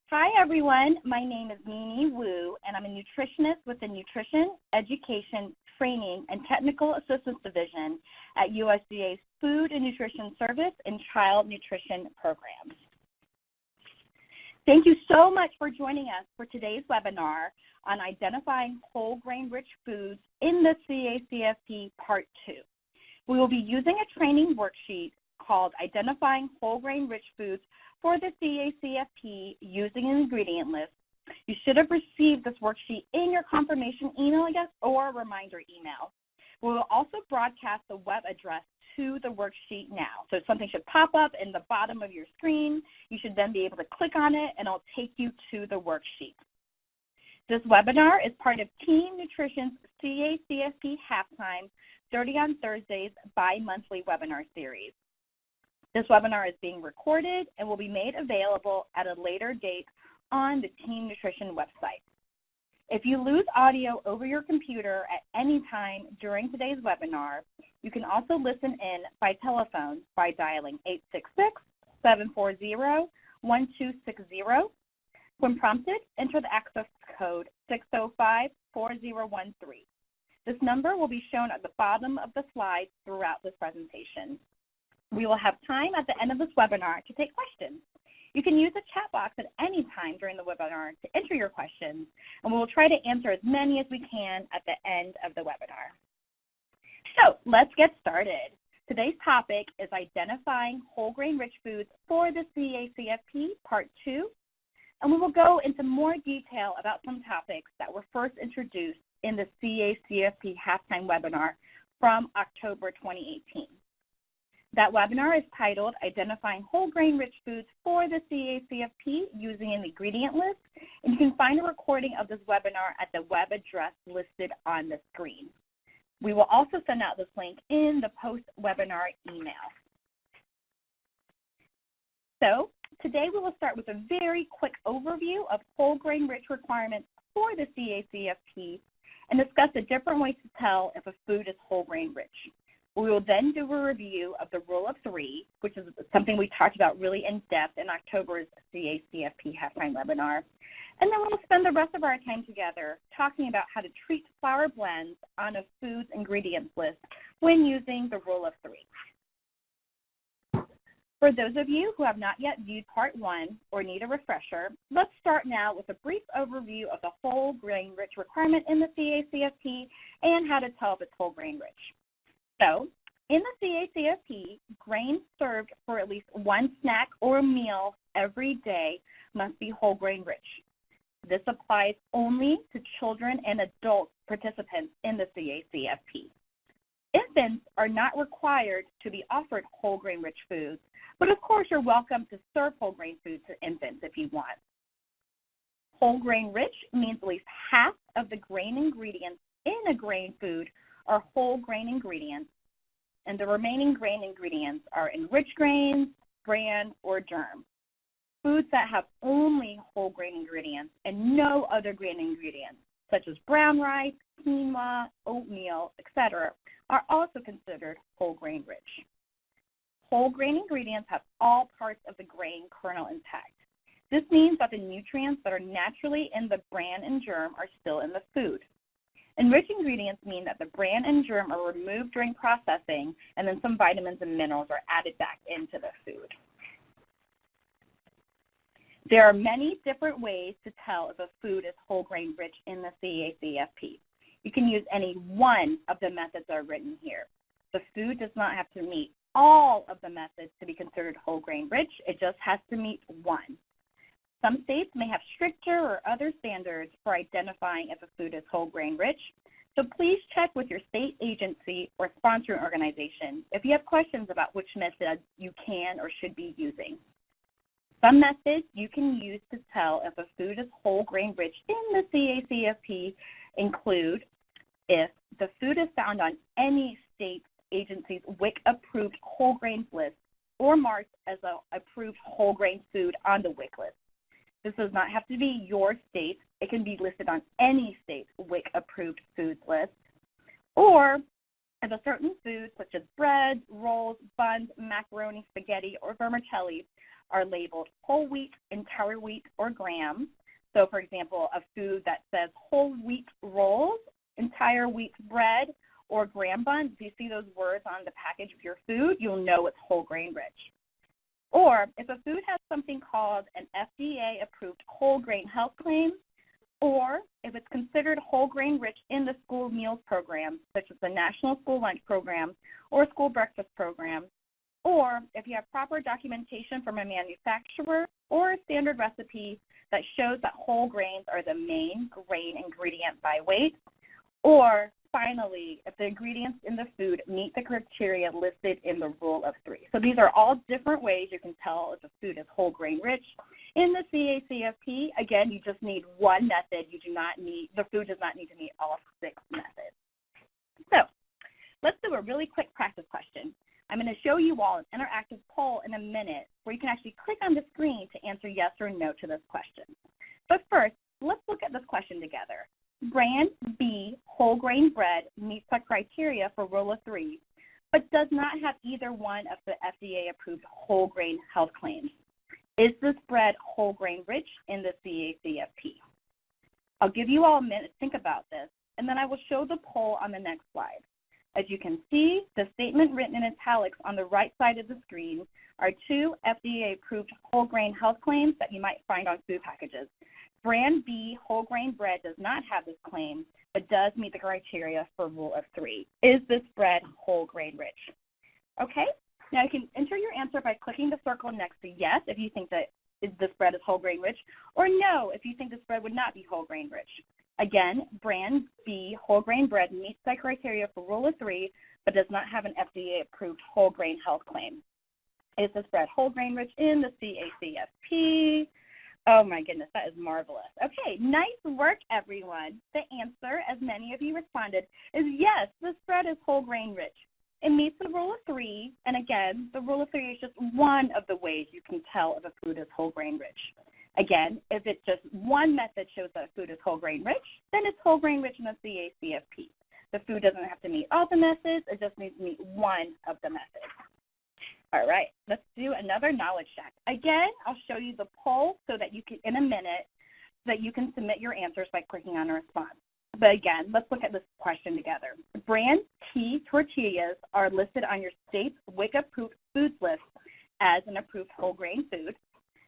Hi, everyone. My name is Mimi Wu, and I'm a nutritionist with the Nutrition, Education, Training, and Technical Assistance Division at USDA's Food and Nutrition Service and Child Nutrition Programs. Thank you so much for joining us for today's webinar on identifying whole grain-rich foods in the CACFP Part 2. We will be using a training worksheet called Identifying Whole Grain-Rich Foods for the CACFP using an ingredient list. You should have received this worksheet in your confirmation email, or a reminder email. We will also broadcast the web address to the worksheet now. So something should pop up in the bottom of your screen. You should then be able to click on it, and it'll take you to the worksheet. This webinar is part of Team Nutrition's CACFP Halftime 30 on Thursdays bi-monthly webinar series. This webinar is being recorded and will be made available at a later date on the Team Nutrition website. If you lose audio over your computer at any time during today's webinar, you can also listen in by telephone by dialing 866-740-1260. When prompted, enter the access code 605-4013. This number will be shown at the bottom of the slides throughout this presentation. We will have time at the end of this webinar to take questions. You can use the chat box at any time during the webinar to enter your questions, and we will try to answer as many as we can at the end of the webinar. So let's get started. Today's topic is identifying whole grain-rich foods for the CACFP Part 2, and we will go into more detail about some topics that were first introduced in the CACFP Halftime webinar from October 2018. That webinar is titled Identifying Whole Grain-Rich Foods for the CACFP Using an Ingredient List, and you can find a recording of this webinar at the web address listed on the screen. We will also send out this link in the post-webinar email. So today we will start with a very quick overview of whole grain-rich requirements for the CACFP and discuss the different ways to tell if a food is whole grain-rich. We will then do a review of the Rule of 3, which is something we talked about really in depth in October's CACFP Halftime webinar. And then we'll spend the rest of our time together talking about how to treat flour blends on a food's ingredients list when using the Rule of 3. For those of you who have not yet viewed Part 1 or need a refresher, let's start now with a brief overview of the whole grain-rich requirement in the CACFP and how to tell if it's whole grain-rich. So, in the CACFP, grains served for at least one snack or meal every day must be whole grain rich. This applies only to children and adult participants in the CACFP. Infants are not required to be offered whole grain rich foods, but of course you're welcome to serve whole grain foods to infants if you want. Whole grain rich means at least half of the grain ingredients in a grain food are whole grain ingredients, and the remaining grain ingredients are enriched grains, bran, or germ. Foods that have only whole grain ingredients and no other grain ingredients, such as brown rice, quinoa, oatmeal, etc., are also considered whole grain rich. Whole grain ingredients have all parts of the grain kernel intact. This means that the nutrients that are naturally in the bran and germ are still in the food. Enriched ingredients mean that the bran and germ are removed during processing, and then some vitamins and minerals are added back into the food. There are many different ways to tell if a food is whole grain rich in the CACFP. You can use any one of the methods that are written here. The food does not have to meet all of the methods to be considered whole grain rich. It just has to meet one. Some states may have stricter or other standards for identifying if a food is whole grain rich, so please check with your state agency or sponsoring organization if you have questions about which method you can or should be using. Some methods you can use to tell if a food is whole grain rich in the CACFP include if the food is found on any state agency's WIC-approved whole grains list or marked as an approved whole grain food on the WIC list. This does not have to be your state. It can be listed on any state's WIC-approved foods list. Or if a certain food, such as bread, rolls, buns, macaroni, spaghetti, or vermicelli, are labeled whole wheat, entire wheat, or graham. So, for example, a food that says whole wheat rolls, entire wheat bread, or graham buns, if you see those words on the package of your food, you'll know it's whole grain rich. Or if a food has something called an FDA-approved whole grain health claim, or if it's considered whole grain rich in the school meals program, such as the National School Lunch Program or School Breakfast Program, or if you have proper documentation from a manufacturer or a standard recipe that shows that whole grains are the main grain ingredient by weight, or finally, if the ingredients in the food meet the criteria listed in the Rule of 3. So these are all different ways you can tell if a food is whole grain rich. In the CACFP, again, you just need one method. The food does not need to meet all 6 methods. So let's do a really quick practice question. I'm going to show you all an interactive poll in a minute where you can actually click on the screen to answer yes or no to this question. But first, let's look at this question together. Brand B whole grain bread meets the criteria for Rule of 3, but does not have either one of the FDA-approved whole grain health claims. Is this bread whole grain rich in the CACFP? I'll give you all a minute to think about this, and then I will show the poll on the next slide. As you can see, the statement written in italics on the right side of the screen are 2 FDA-approved whole grain health claims that you might find on food packages. Brand B whole grain bread does not have this claim, but does meet the criteria for Rule of 3. Is this bread whole grain rich? Okay, now you can enter your answer by clicking the circle next to yes if you think that this bread is whole grain rich, or no if you think this bread would not be whole grain rich. Again, Brand B whole grain bread meets the criteria for Rule of 3, but does not have an FDA-approved whole grain health claim. Is this bread whole grain rich in the CACFP? Oh my goodness, that is marvelous. Okay, nice work, everyone. The answer, as many of you responded, is yes, this bread is whole grain rich. It meets the Rule of 3, and again, the Rule of 3 is just one of the ways you can tell if a food is whole grain rich. Again, if it's just one method shows that a food is whole grain rich, then it's whole grain rich in the CACFP. The food doesn't have to meet all the methods, it just needs to meet one of the methods. All right, let's do another knowledge check. Again, I'll show you the poll so that you can, in a minute, so that you can submit your answers by clicking on a response. But again, let's look at this question together. Brand T tortillas are listed on your state's WIC-approved foods list as an approved whole grain food,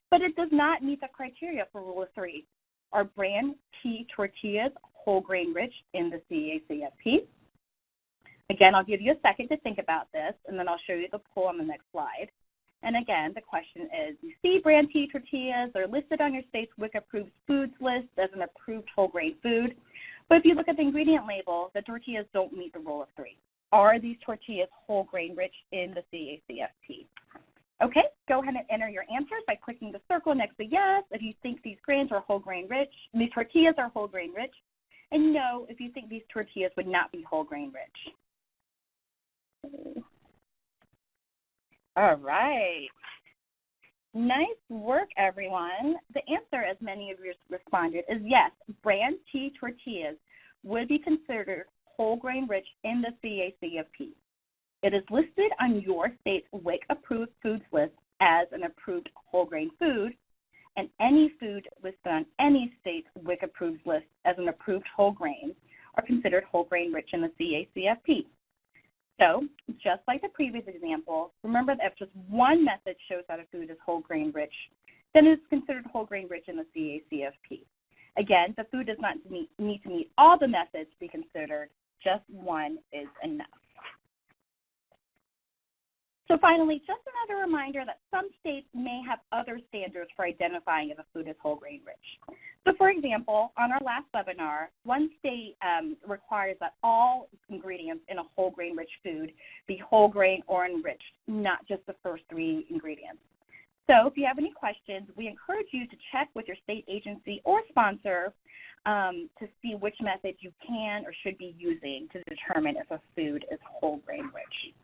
but it does not meet the criteria for Rule of 3. Are Brand T tortillas whole grain rich in the CACFP? Again, I'll give you a second to think about this, and then I'll show you the poll on the next slide. And again, the question is, you see Brand T tortillas are listed on your state's WIC-approved foods list as an approved whole grain food, but if you look at the ingredient label, the tortillas don't meet the Rule of 3. Are these tortillas whole grain rich in the CACFP? Okay, go ahead and enter your answers by clicking the circle next to yes if you think these grains are whole grain rich, these tortillas are whole grain rich, and no if you think these tortillas would not be whole grain rich. All right. Nice work, everyone. The answer, as many of you responded, is yes, Brand T tortillas would be considered whole grain rich in the CACFP. It is listed on your state's WIC-approved foods list as an approved whole grain food, and any food listed on any state's WIC-approved list as an approved whole grain are considered whole grain rich in the CACFP. So, just like the previous example, remember that if just one method shows that a food is whole grain rich, then it's considered whole grain rich in the CACFP. Again, the food does not need to meet all the methods to be considered, just one is enough. So finally, just another reminder that some states may have other standards for identifying if a food is whole grain rich. So for example, on our last webinar, one state requires that all ingredients in a whole grain rich food be whole grain or enriched, not just the first 3 ingredients. So if you have any questions, we encourage you to check with your state agency or sponsor to see which methods you can or should be using to determine if a food is whole grain rich.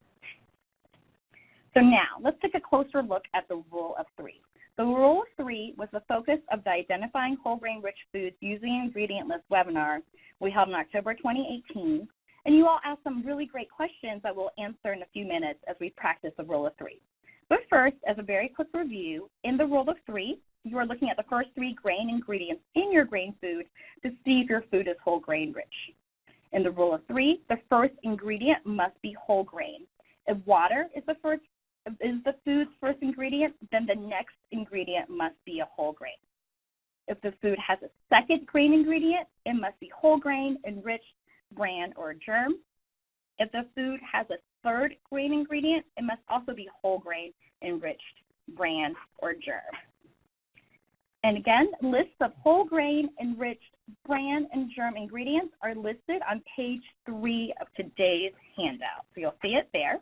So now, let's take a closer look at the Rule of 3. The Rule of 3 was the focus of the Identifying Whole Grain Rich Foods Using Ingredient List webinar we held in October 2018, and you all asked some really great questions that we'll answer in a few minutes as we practice the Rule of 3. But first, as a very quick review, in the rule of three, you are looking at the first three grain ingredients in your grain food to see if your food is whole grain rich. In the rule of three, the first ingredient must be whole grain. If water is the food's first ingredient, then the next ingredient must be a whole grain. If the food has a second grain ingredient, it must be whole grain, enriched, bran, or germ. If the food has a third grain ingredient, it must also be whole grain, enriched, bran, or germ. And again, lists of whole grain, enriched, bran, and germ ingredients are listed on page 3 of today's handout. So you'll see it there.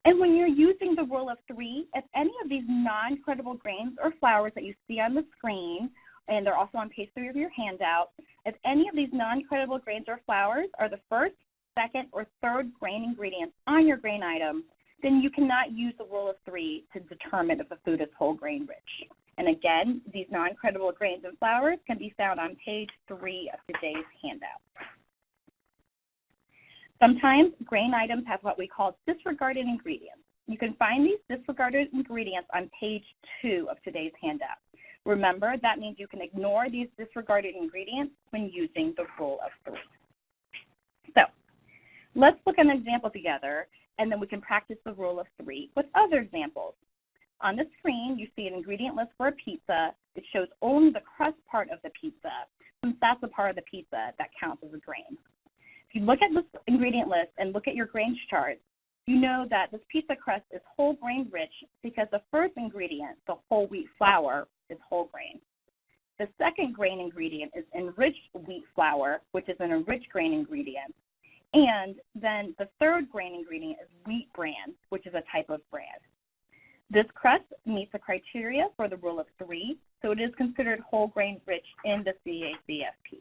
And when you're using the rule of three, if any of these non-credible grains or flours that you see on the screen, and they're also on page 3 of your handout, if any of these non-credible grains or flours are the first, second, or third grain ingredients on your grain item, then you cannot use the rule of three to determine if the food is whole grain rich. And again, these non-credible grains and flours can be found on page 3 of today's handout. Sometimes grain items have what we call disregarded ingredients. You can find these disregarded ingredients on page 2 of today's handout. Remember, that means you can ignore these disregarded ingredients when using the rule of three. So let's look at an example together, and then we can practice the rule of three with other examples. On the screen, you see an ingredient list for a pizza. It shows only the crust part of the pizza, since that's the part of the pizza that counts as a grain. If you look at this ingredient list and look at your grains chart, you know that this pizza crust is whole grain rich because the first ingredient, the whole wheat flour, is whole grain. The second grain ingredient is enriched wheat flour, which is an enriched grain ingredient. And then the third grain ingredient is wheat bran, which is a type of bran. This crust meets the criteria for the rule of three, so it is considered whole grain rich in the CACFP.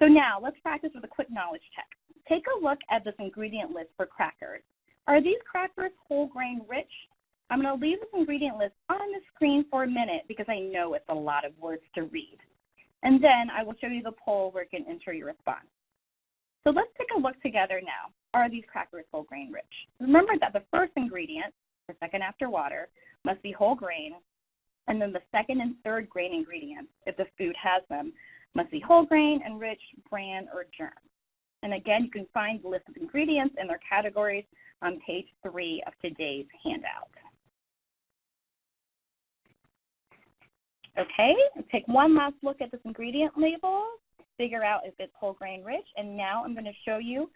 So now let's practice with a quick knowledge check. Take a look at this ingredient list for crackers. Are these crackers whole grain rich? I'm going to leave this ingredient list on the screen for a minute because I know it's a lot of words to read. And then I will show you the poll where you can enter your response. So let's take a look together now. Are these crackers whole grain rich? Remember that the first ingredient, the second after water, must be whole grain, and then the second and third grain ingredients, if the food has them, must be whole grain, enriched, bran, or germ. And again, you can find the list of ingredients and their categories on page 3 of today's handout. Okay, let's take one last look at this ingredient label, figure out if it's whole grain rich, and now I'm going to show you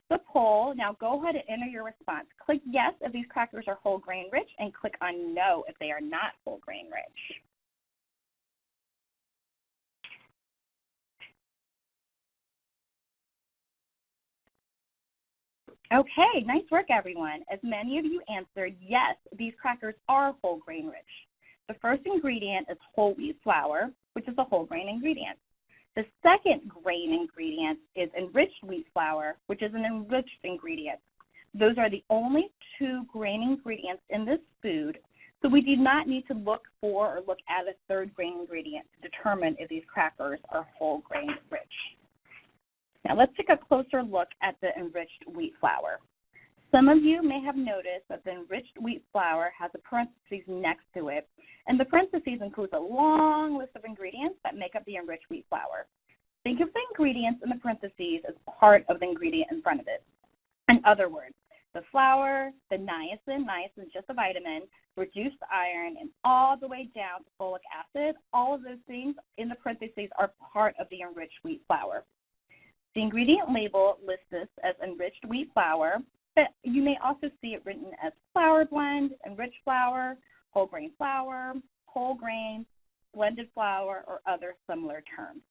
the poll. Now go ahead and enter your response. Click yes if these crackers are whole grain rich, and click on no if they are not whole grain rich. Okay, nice work, everyone. As many of you answered, yes, these crackers are whole grain rich. The first ingredient is whole wheat flour, which is a whole grain ingredient. The second grain ingredient is enriched wheat flour, which is an enriched ingredient. Those are the only two grain ingredients in this food, so we do not need to look for or look at a third grain ingredient to determine if these crackers are whole grain rich. Now let's take a closer look at the enriched wheat flour. Some of you may have noticed that the enriched wheat flour has a parentheses next to it, and the parentheses includes a long list of ingredients that make up the enriched wheat flour. Think of the ingredients in the parentheses as part of the ingredient in front of it. In other words, the flour, the niacin is just a vitamin, reduced iron, and all the way down to folic acid, all of those things in the parentheses are part of the enriched wheat flour. The ingredient label lists this as enriched wheat flour, but you may also see it written as flour blend, enriched flour, whole grain flour, whole grain, blended flour, or other similar terms.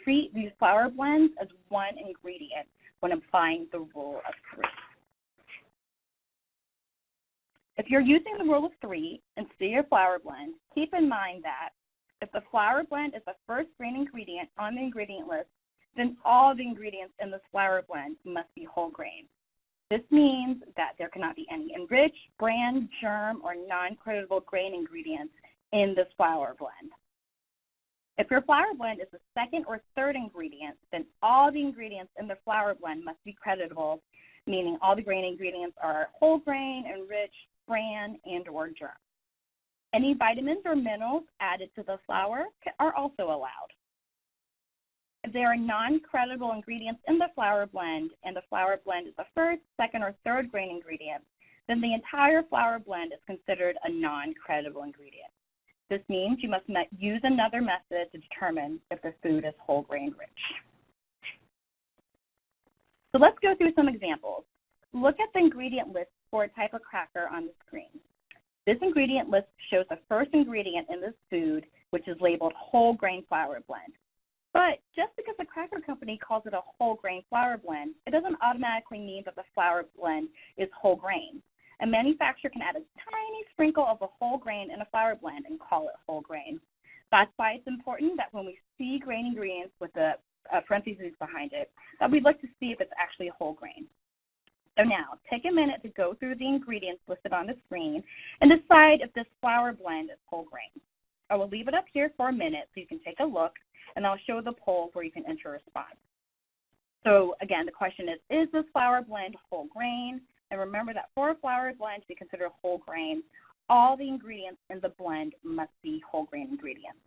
Treat these flour blends as one ingredient when applying the rule of three. If you're using the rule of three and see your flour blend, keep in mind that if the flour blend is the first grain ingredient on the ingredient list, then all the ingredients in this flour blend must be whole grain. This means that there cannot be any enriched, bran, germ, or non-creditable grain ingredients in this flour blend. If your flour blend is the second or third ingredient, then all the ingredients in the flour blend must be creditable, meaning all the grain ingredients are whole grain, enriched, bran, and or germ. Any vitamins or minerals added to the flour are also allowed. If there are non-creditable ingredients in the flour blend and the flour blend is the first, second, or third grain ingredient, then the entire flour blend is considered a non-creditable ingredient. This means you must use another method to determine if the food is whole grain rich. So let's go through some examples. Look at the ingredient list for a type of cracker on the screen. This ingredient list shows the first ingredient in this food, which is labeled whole grain flour blend. But just because the cracker company calls it a whole grain flour blend, it doesn't automatically mean that the flour blend is whole grain. A manufacturer can add a tiny sprinkle of a whole grain in a flour blend and call it whole grain. That's why it's important that when we see grain ingredients with the parentheses behind it, that we look to see if it's actually whole grain. So now, take a minute to go through the ingredients listed on the screen and decide if this flour blend is whole grain. I will leave it up here for a minute so you can take a look, and I'll show the poll where you can enter a response. So again, the question is this flour blend whole grain? And remember that for a flour blend to be considered whole grain, all the ingredients in the blend must be whole grain ingredients.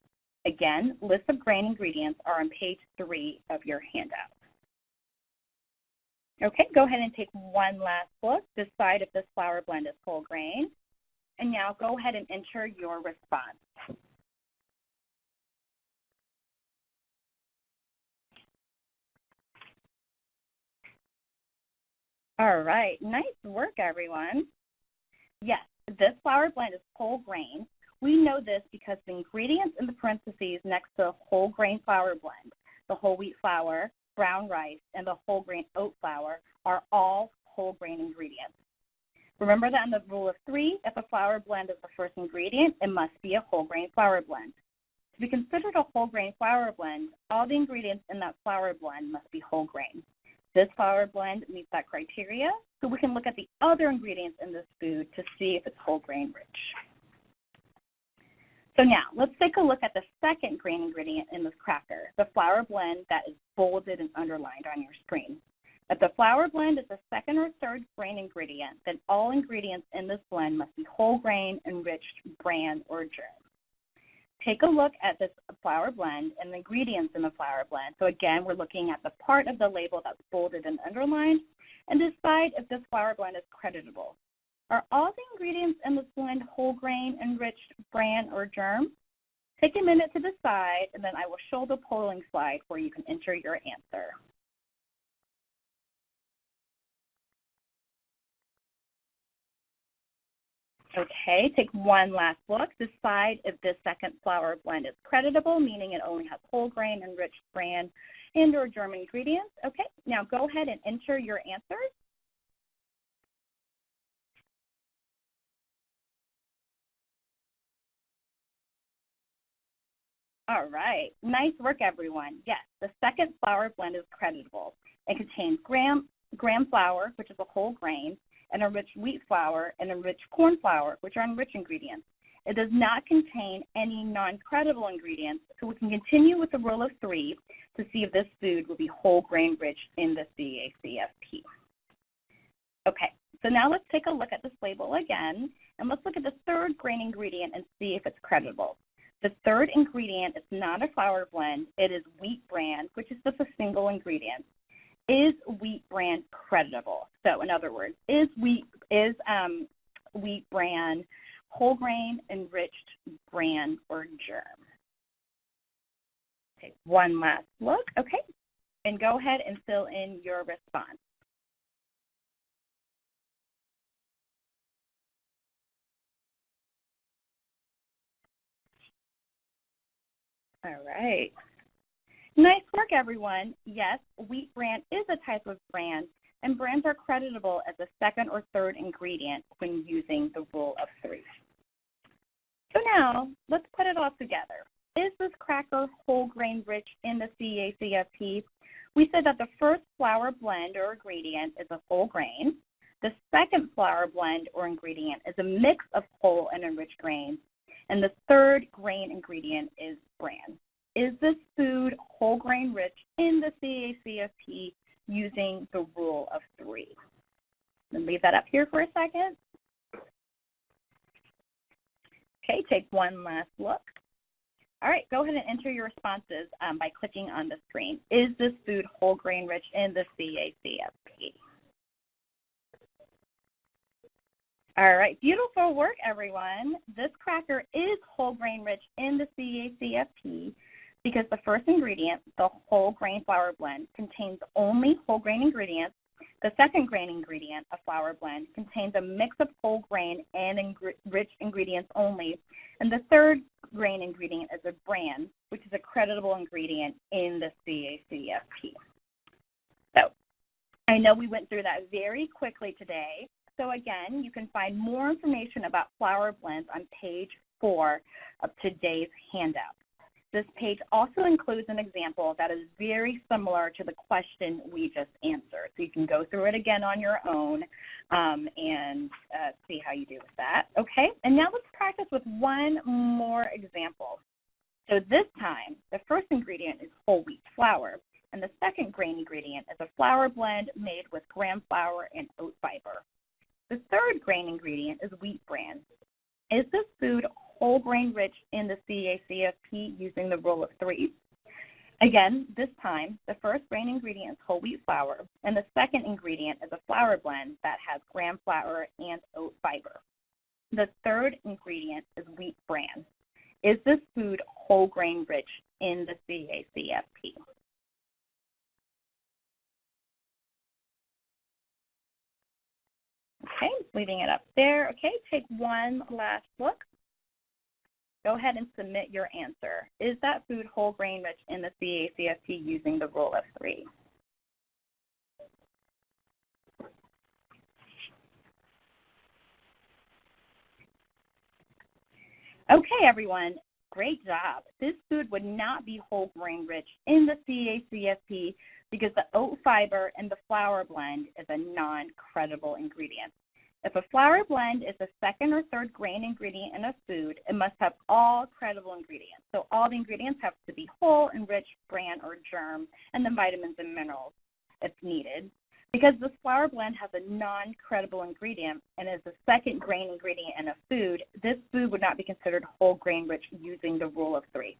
Again, list of grain ingredients are on page 3 of your handout. Okay, go ahead and take one last look. Decide if this flour blend is whole grain. And now go ahead and enter your response. All right, nice work, everyone. Yes, this flour blend is whole grain. We know this because the ingredients in the parentheses next to whole grain flour blend, the whole wheat flour, brown rice, and the whole grain oat flour are all whole grain ingredients. Remember that in the rule of 3, if a flour blend is the first ingredient, it must be a whole grain flour blend. To be considered a whole grain flour blend, all the ingredients in that flour blend must be whole grain. This flour blend meets that criteria, so we can look at the other ingredients in this food to see if it's whole grain rich. So now, let's take a look at the second grain ingredient in this cracker, the flour blend that is bolded and underlined on your screen. If the flour blend is the second or third grain ingredient, then all ingredients in this blend must be whole grain, enriched, bran, or germ. Take a look at this flour blend and the ingredients in the flour blend. So again, we're looking at the part of the label that's bolded and underlined, and decide if this flour blend is creditable. Are all the ingredients in this blend whole grain, enriched, bran, or germ? Take a minute to decide, and then I will show the polling slide where you can enter your answer. Okay, take one last look. Decide if this second flour blend is creditable, meaning it only has whole grain, enriched, bran, and or germ ingredients. Okay, now go ahead and enter your answers. All right, nice work, everyone. Yes, the second flour blend is creditable. It contains graham flour, which is a whole grain, and enriched wheat flour and enriched corn flour, which are enriched ingredients. It does not contain any non-creditable ingredients, so we can continue with the rule of 3 to see if this food will be whole grain rich in the CACFP. Okay, so now let's take a look at this label again, and let's look at the third grain ingredient and see if it's creditable. The third ingredient is not a flour blend. It is wheat bran, which is just a single ingredient. Is wheat bran creditable? So in other words, is wheat bran whole grain, enriched, bran, or germ? Okay, one last look. Okay, and go ahead and fill in your response. All right. Nice work, everyone. Yes, wheat bran is a type of bran, and brans are creditable as a second or third ingredient when using the rule of 3. So now, let's put it all together. Is this cracker whole grain rich in the CACFP? We said that the first flour blend or ingredient is a whole grain. The second flour blend or ingredient is a mix of whole and enriched grains. And the third grain ingredient is bran. Is this food whole grain rich in the CACFP using the rule of 3? And leave that up here for a second. Okay, take one last look. All right, go ahead and enter your responses by clicking on the screen. Is this food whole grain rich in the CACFP? All right, beautiful work, everyone. This cracker is whole grain rich in the CACFP because the first ingredient, the whole grain flour blend, contains only whole grain ingredients. The second grain ingredient, a flour blend, contains a mix of whole grain and rich ingredients only. And the third grain ingredient is a bran, which is a creditable ingredient in the CACFP. So I know we went through that very quickly today. So again, you can find more information about flour blends on page 4 of today's handout. This page also includes an example that is very similar to the question we just answered. So you can go through it again on your own and see how you do with that. Okay, and now let's practice with one more example. So this time, the first ingredient is whole wheat flour, and the second grain ingredient is a flour blend made with gram flour and oat fiber. The third grain ingredient is wheat bran. Is this food whole grain rich in the CACFP using the rule of 3? Again, this time, the first grain ingredient is whole wheat flour, and the second ingredient is a flour blend that has gram flour and oat fiber. The third ingredient is wheat bran. Is this food whole grain rich in the CACFP? Okay, leaving it up there. Okay, take one last look. Go ahead and submit your answer. Is that food whole grain rich in the CACFP using the rule of 3? Okay, everyone, great job. This food would not be whole grain rich in the CACFP because the oat fiber and the flour blend is a non-credible ingredient. If a flour blend is the second or third grain ingredient in a food, it must have all credible ingredients. So all the ingredients have to be whole, enriched, bran, or germ, and then vitamins and minerals if needed. Because this flour blend has a non-credible ingredient and is the second grain ingredient in a food, this food would not be considered whole grain rich using the rule of 3.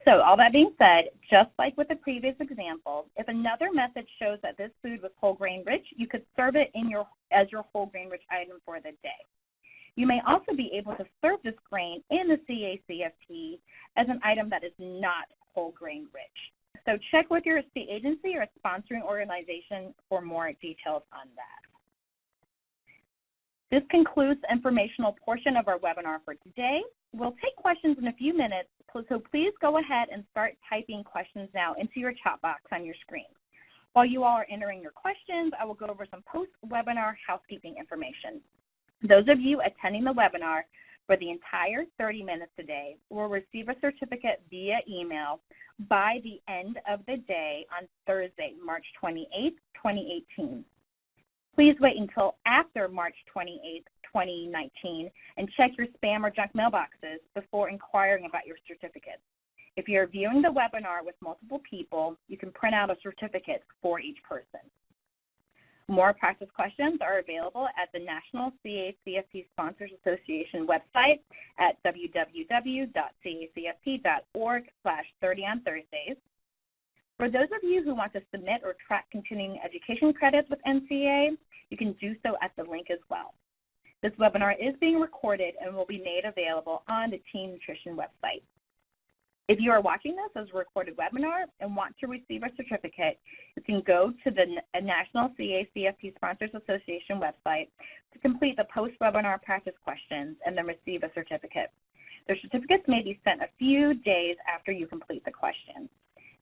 So all that being said, just like with the previous example, if another method shows that this food was whole grain rich, you could serve it as your whole grain rich item for the day. You may also be able to serve this grain in the CACFP as an item that is not whole grain rich. So check with your state agency or sponsoring organization for more details on that. This concludes the informational portion of our webinar for today. We'll take questions in a few minutes, so please go ahead and start typing questions now into your chat box on your screen. While you all are entering your questions, I will go over some post-webinar housekeeping information. Those of you attending the webinar for the entire 30 minutes today will receive a certificate via email by the end of the day on Thursday, March 28th, 2018. Please wait until after March 28th, 2019 and check your spam or junk mailboxes before inquiring about your certificate. If you're viewing the webinar with multiple people, you can print out a certificate for each person. More practice questions are available at the National CACFP Sponsors Association website at www.cacfp.org/30onthursdays. For those of you who want to submit or track continuing education credits with NCA, you can do so at the link as well. This webinar is being recorded and will be made available on the Team Nutrition website. If you are watching this as a recorded webinar and want to receive a certificate, you can go to the National CACFP Sponsors Association website to complete the post-webinar practice questions and then receive a certificate. The certificates may be sent a few days after you complete the questions.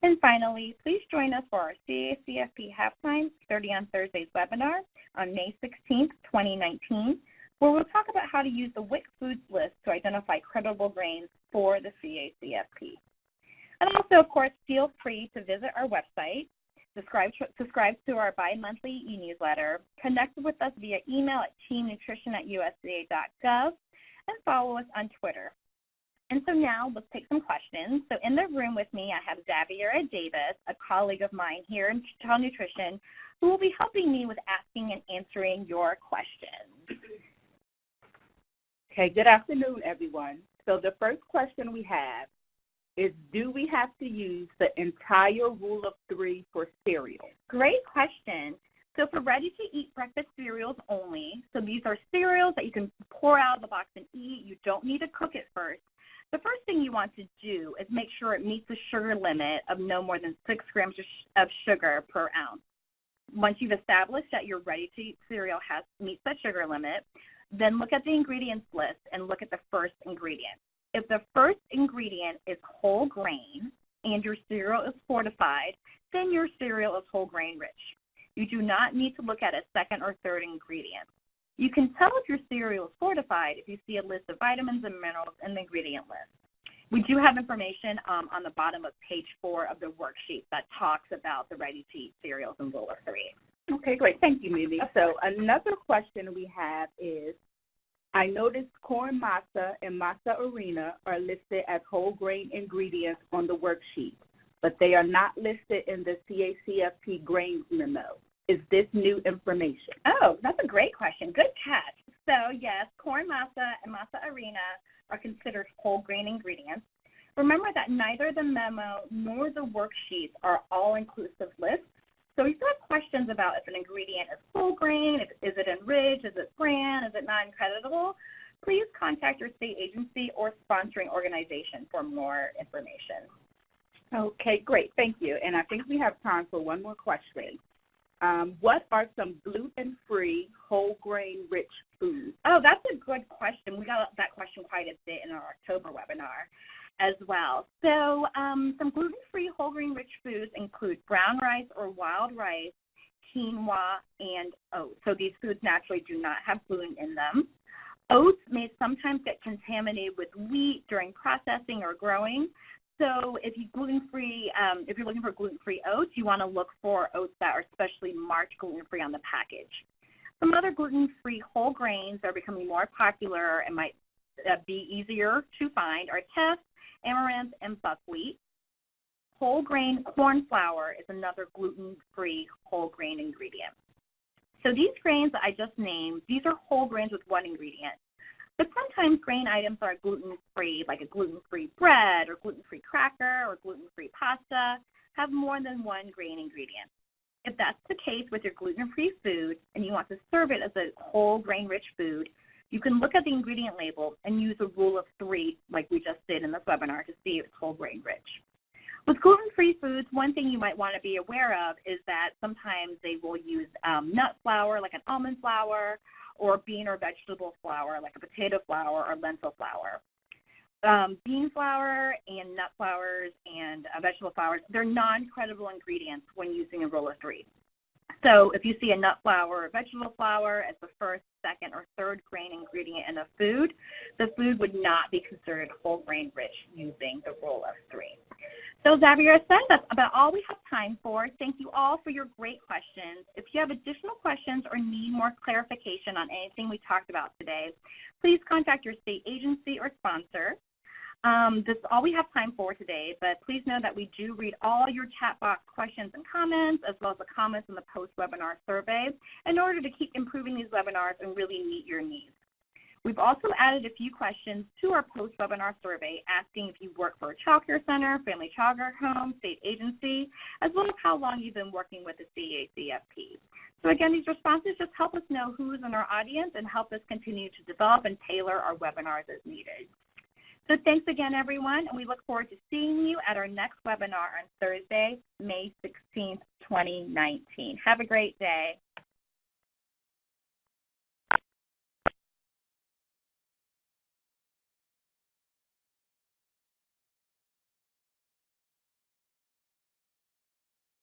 And finally, please join us for our CACFP Halftime 30 on Thursdays webinar on May 16th, 2019, where we'll talk about how to use the WIC Foods list to identify credible grains for the CACFP. And also, of course, feel free to visit our website, subscribe to our bi-monthly e-newsletter, connect with us via email at teamnutrition@usda.gov, and follow us on Twitter. And so now let's take some questions. So in the room with me, I have Zaviera Davis, a colleague of mine here in Child Nutrition, who will be helping me with asking and answering your questions. Okay, good afternoon, everyone. So the first question we have is, do we have to use the entire rule of 3 for cereal? Great question. So for ready-to-eat breakfast cereals only, so these are cereals that you can pour out of the box and eat. You don't need to cook it first. The first thing you want to do is make sure it meets the sugar limit of no more than 6 grams of sugar per ounce. Once you've established that your ready-to-eat cereal meets that sugar limit, then look at the ingredients list and look at the first ingredient. If the first ingredient is whole grain and your cereal is fortified, then your cereal is whole grain rich. You do not need to look at a second or third ingredient. You can tell if your cereal is fortified if you see a list of vitamins and minerals in the ingredient list. We do have information on the bottom of page 4 of the worksheet that talks about the ready-to-eat cereals in Rule of 3. Okay, great. Thank you, Mimi. So another question we have is, I noticed corn masa and masa harina are listed as whole grain ingredients on the worksheet, but they are not listed in the CACFP grains memo. Is this new information? Oh, that's a great question. Good catch. So, yes, corn masa and masa harina are considered whole grain ingredients. Remember that neither the memo nor the worksheets are all-inclusive lists. So if you have questions about if an ingredient is whole grain, is it enriched, is it bran, is it non-creditable, please contact your state agency or sponsoring organization for more information. Okay, great. Thank you. And I think we have time for one more question. What are some gluten-free, whole grain-rich foods? Oh, that's a good question. We got that question quite a bit in our October webinar as well. So some gluten-free, whole grain-rich foods include brown rice or wild rice, quinoa, and oats. So these foods naturally do not have gluten in them. Oats may sometimes get contaminated with wheat during processing or growing. So if you're looking for gluten-free oats, you want to look for oats that are specially marked gluten-free on the package. Some other gluten-free whole grains are becoming more popular and might be easier to find are teff, amaranth, and buckwheat. Whole grain corn flour is another gluten-free whole grain ingredient. So these grains that I just named, these are whole grains with one ingredient. But sometimes grain items are gluten-free, like a gluten-free bread or gluten-free cracker or gluten-free pasta, have more than one grain ingredient. If that's the case with your gluten-free food and you want to serve it as a whole grain-rich food, you can look at the ingredient label and use a rule of 3 like we just did in this webinar to see if it's whole grain-rich. With gluten-free foods, one thing you might want to be aware of is that sometimes they will use nut flour, like an almond flour, or bean or vegetable flour, like a potato flour or lentil flour. Bean flour and nut flours and vegetable flours, they're non-credible ingredients when using a rule of 3. So if you see a nut flour or vegetable flour as the first, second, or third grain ingredient in a food, the food would not be considered whole grain rich using the rule of 3. So Zaviera said that's about all we have time for. Thank you all for your great questions. If you have additional questions or need more clarification on anything we talked about today, please contact your state agency or sponsor. This is all we have time for today, but please know that we do read all your chat box questions and comments, as well as the comments in the post-webinar survey, in order to keep improving these webinars and really meet your needs. We've also added a few questions to our post-webinar survey, asking if you work for a child care center, family child care home, state agency, as well as how long you've been working with the CACFP. So again, these responses just help us know who's in our audience and help us continue to develop and tailor our webinars as needed. So thanks again, everyone, and we look forward to seeing you at our next webinar on Thursday, May 16th, 2019. Have a great day.